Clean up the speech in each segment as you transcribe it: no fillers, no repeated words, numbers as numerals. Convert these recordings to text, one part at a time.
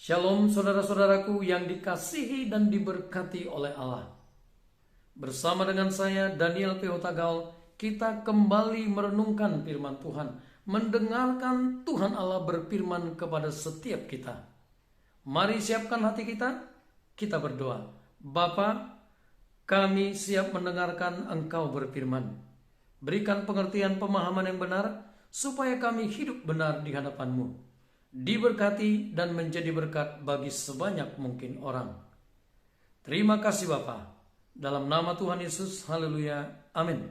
Shalom saudara-saudaraku yang dikasihi dan diberkati oleh Allah. Bersama dengan saya Daniel P.O. Tagal, kita kembali merenungkan firman Tuhan, mendengarkan Tuhan Allah berfirman kepada setiap kita. Mari siapkan hati kita berdoa. Bapa, kami siap mendengarkan Engkau berfirman. Berikan pengertian pemahaman yang benar, supaya kami hidup benar di hadapan-Mu. Diberkati dan menjadi berkat bagi sebanyak mungkin orang. Terima kasih Bapa. Dalam nama Tuhan Yesus, haleluya, amin.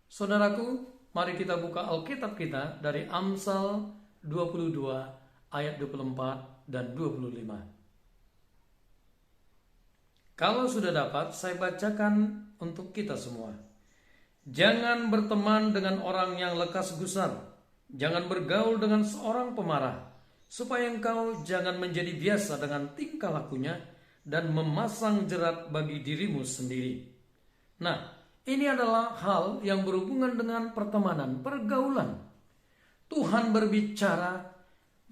Saudaraku, mari kita buka Alkitab kita dari Amsal 22 ayat 24 dan 25. Kalau sudah dapat, saya bacakan untuk kita semua. Jangan berteman dengan orang yang lekas gusar. Jangan bergaul dengan seorang pemarah, supaya engkau jangan menjadi biasa dengan tingkah lakunya dan memasang jerat bagi dirimu sendiri. Nah, ini adalah hal yang berhubungan dengan pertemanan, pergaulan. Tuhan berbicara,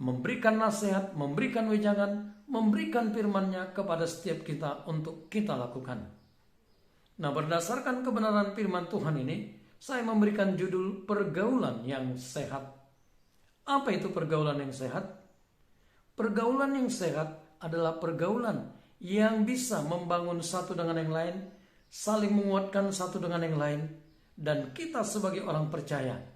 memberikan nasihat, memberikan wejangan, memberikan firman-Nya kepada setiap kita untuk kita lakukan. Nah, berdasarkan kebenaran firman Tuhan ini, saya memberikan judul pergaulan yang sehat. Apa itu pergaulan yang sehat? Pergaulan yang sehat adalah pergaulan yang bisa membangun satu dengan yang lain, saling menguatkan satu dengan yang lain, dan kita sebagai orang percaya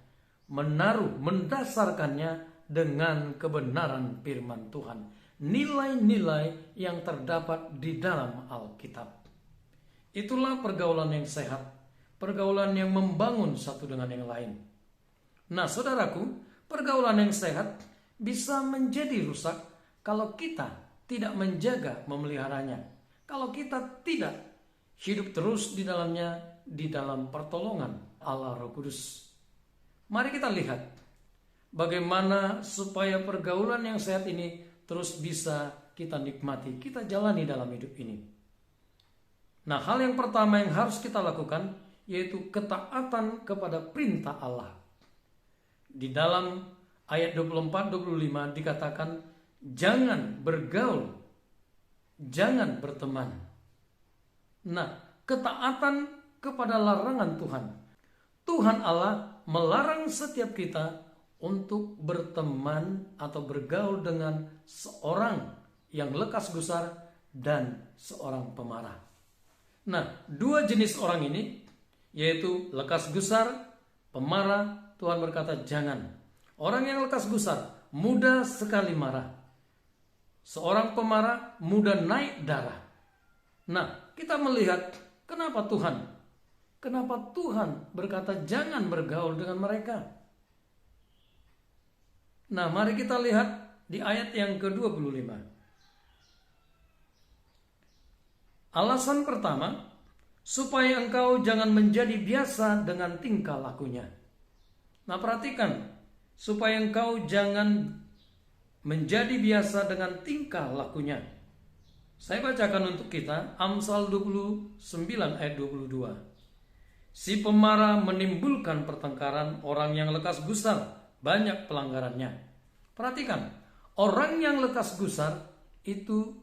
mendasarkannya dengan kebenaran firman Tuhan. Nilai-nilai yang terdapat di dalam Alkitab. Itulah pergaulan yang sehat. Pergaulan yang membangun satu dengan yang lain. Nah, saudaraku, pergaulan yang sehat bisa menjadi rusak kalau kita tidak menjaga memeliharanya. Kalau kita tidak hidup terus di dalamnya, di dalam pertolongan Allah Roh Kudus. Mari kita lihat bagaimana supaya pergaulan yang sehat ini terus bisa kita nikmati, kita jalani dalam hidup ini. Nah, hal yang pertama yang harus kita lakukan yaitu ketaatan kepada perintah Allah. Di dalam ayat 24-25 dikatakan, jangan bergaul, jangan berteman. Nah, ketaatan kepada larangan Tuhan. Tuhan Allah melarang setiap kita untuk berteman atau bergaul dengan seorang yang lekas gusar dan seorang pemarah. Nah, dua jenis orang ini, yaitu lekas gusar, pemarah, Tuhan berkata jangan. Orang yang lekas gusar mudah sekali marah. Seorang pemarah mudah naik darah. Nah, kita melihat kenapa Tuhan berkata jangan bergaul dengan mereka. Nah, mari kita lihat di ayat yang ke-25. Alasan pertama, supaya engkau jangan menjadi biasa dengan tingkah lakunya. Nah, perhatikan, supaya engkau jangan menjadi biasa dengan tingkah lakunya. Saya bacakan untuk kita Amsal 29 ayat 22. Si pemarah menimbulkan pertengkaran, orang yang lekas gusar banyak pelanggarannya. Perhatikan, orang yang lekas gusar itu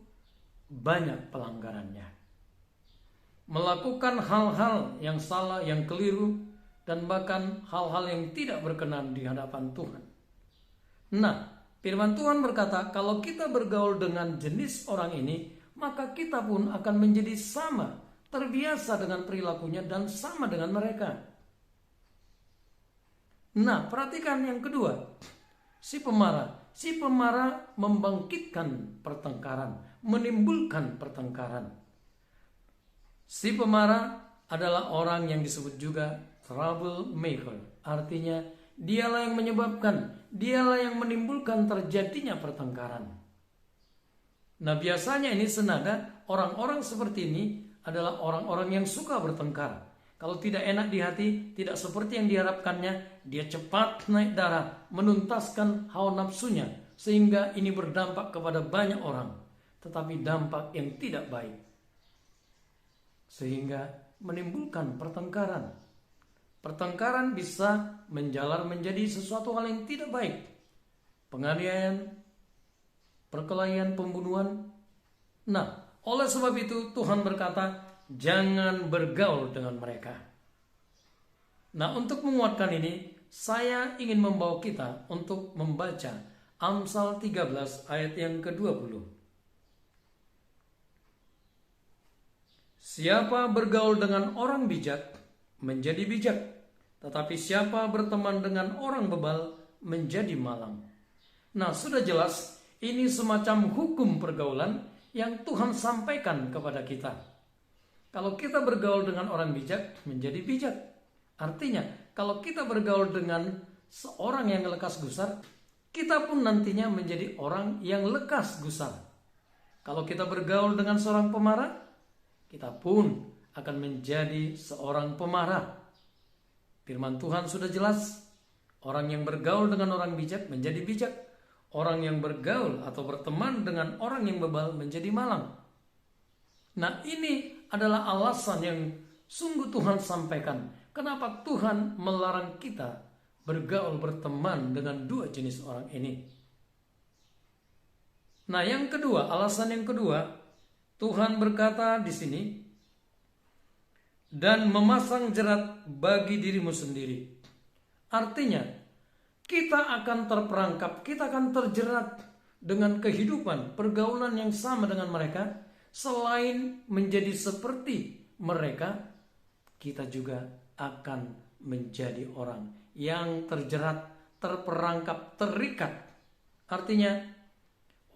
banyak pelanggarannya. Melakukan hal-hal yang salah, yang keliru, dan bahkan hal-hal yang tidak berkenan di hadapan Tuhan. Nah, firman Tuhan berkata, kalau kita bergaul dengan jenis orang ini, maka kita pun akan menjadi sama, terbiasa dengan perilakunya dan sama dengan mereka. Nah, perhatikan yang kedua, si pemarah. Si pemarah membangkitkan pertengkaran, menimbulkan pertengkaran. Si pemarah adalah orang yang disebut juga troublemaker. Artinya dialah yang menyebabkan, dialah yang menimbulkan terjadinya pertengkaran. Nah, biasanya ini senada, orang-orang seperti ini adalah orang-orang yang suka bertengkar. Kalau tidak enak di hati, tidak seperti yang diharapkannya, dia cepat naik darah, menuntaskan hawa nafsunya, sehingga ini berdampak kepada banyak orang, tetapi dampak yang tidak baik. Sehingga menimbulkan pertengkaran. Pertengkaran bisa menjalar menjadi sesuatu hal yang tidak baik. Penganiayaan, perkelahian, pembunuhan. Nah, oleh sebab itu Tuhan berkata, jangan bergaul dengan mereka. Nah, untuk menguatkan ini, saya ingin membawa kita untuk membaca Amsal 13 ayat yang ke-20. Siapa bergaul dengan orang bijak menjadi bijak, tetapi siapa berteman dengan orang bebal menjadi malang. Nah, sudah jelas ini semacam hukum pergaulan yang Tuhan sampaikan kepada kita. Kalau kita bergaul dengan orang bijak menjadi bijak. Artinya, kalau kita bergaul dengan seorang yang lekas gusar, kita pun nantinya menjadi orang yang lekas gusar. Kalau kita bergaul dengan seorang pemarah, kita pun akan menjadi seorang pemarah. Firman Tuhan sudah jelas, orang yang bergaul dengan orang bijak menjadi bijak. Orang yang bergaul atau berteman dengan orang yang bebal menjadi malang. Nah, ini adalah alasan yang sungguh Tuhan sampaikan. Kenapa Tuhan melarang kita bergaul berteman dengan dua jenis orang ini? Nah, yang kedua, alasan yang kedua, Tuhan berkata di sini, dan memasang jerat bagi dirimu sendiri. Artinya, kita akan terperangkap, kita akan terjerat dengan kehidupan, pergaulan yang sama dengan mereka. Selain menjadi seperti mereka, kita juga akan menjadi orang yang terjerat, terperangkap, terikat. Artinya,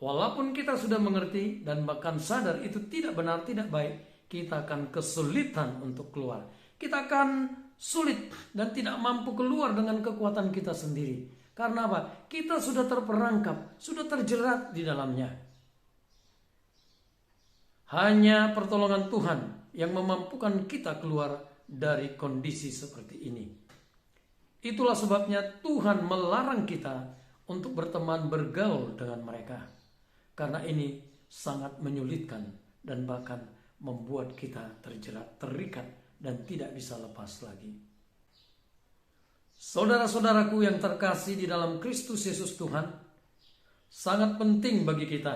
walaupun kita sudah mengerti dan bahkan sadar itu tidak benar, tidak baik, kita akan kesulitan untuk keluar. Kita akan sulit dan tidak mampu keluar dengan kekuatan kita sendiri. Karena apa? Kita sudah terperangkap, sudah terjerat di dalamnya. Hanya pertolongan Tuhan yang memampukan kita keluar dari kondisi seperti ini. Itulah sebabnya Tuhan melarang kita untuk berteman bergaul dengan mereka. Karena ini sangat menyulitkan dan bahkan membuat kita terjerat, terikat dan tidak bisa lepas lagi. Saudara-saudaraku yang terkasih di dalam Kristus Yesus Tuhan, sangat penting bagi kita,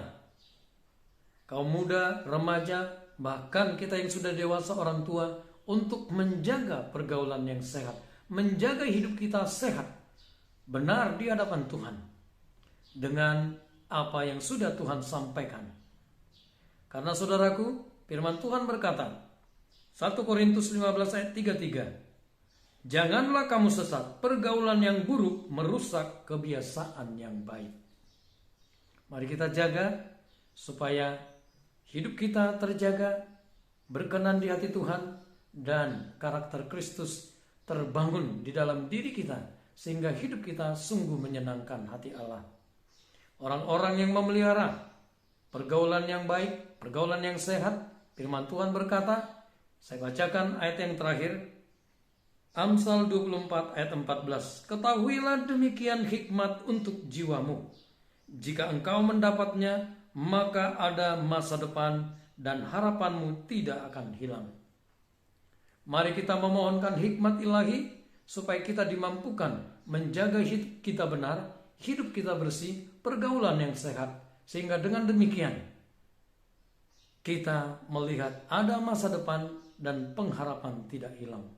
kaum muda, remaja, bahkan kita yang sudah dewasa, orang tua, untuk menjaga pergaulan yang sehat, menjaga hidup kita sehat, benar di hadapan Tuhan, dengan apa yang sudah Tuhan sampaikan. Karena saudaraku, firman Tuhan berkata, 1 Korintus 15 ayat 33, janganlah kamu sesat, pergaulan yang buruk merusak kebiasaan yang baik. Mari kita jaga supaya hidup kita terjaga, berkenan di hati Tuhan, dan karakter Kristus terbangun di dalam diri kita, sehingga hidup kita sungguh menyenangkan hati Allah. Orang-orang yang memelihara pergaulan yang baik, pergaulan yang sehat, firman Tuhan berkata, saya bacakan ayat yang terakhir, Amsal 24 ayat 14. Ketahuilah demikian hikmat untuk jiwamu. Jika engkau mendapatnya, maka ada masa depan dan harapanmu tidak akan hilang. Mari kita memohonkan hikmat ilahi supaya kita dimampukan menjaga hidup kita benar, hidup kita bersih, pergaulan yang sehat. Sehingga dengan demikian kita melihat ada masa depan dan pengharapan tidak hilang.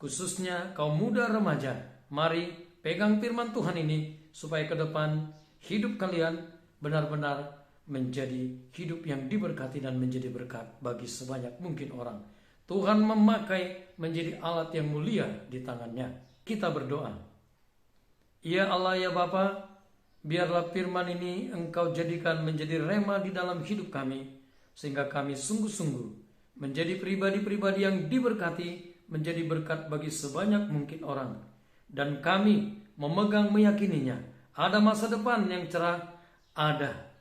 Khususnya kaum muda remaja, mari pegang firman Tuhan ini supaya ke depan hidup kalian benar-benar menjadi hidup yang diberkati dan menjadi berkat bagi sebanyak mungkin orang. Tuhan memakai menjadi alat yang mulia di tangannya. Kita berdoa. Ya Allah, ya Bapa, biarlah firman ini Engkau jadikan menjadi rema di dalam hidup kami, sehingga kami sungguh-sungguh menjadi pribadi-pribadi yang diberkati, menjadi berkat bagi sebanyak mungkin orang. Dan kami memegang meyakininya, ada masa depan yang cerah, ada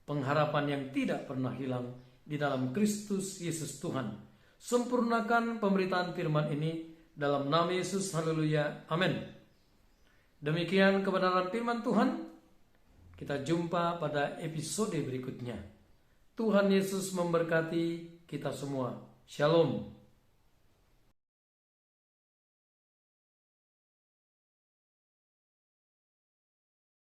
pengharapan yang tidak pernah hilang di dalam Kristus Yesus Tuhan. Sempurnakan pemberitaan firman ini dalam nama Yesus, haleluya, amin. Demikian kebenaran firman Tuhan. Kita jumpa pada episode berikutnya. Tuhan Yesus memberkati kita semua. Shalom.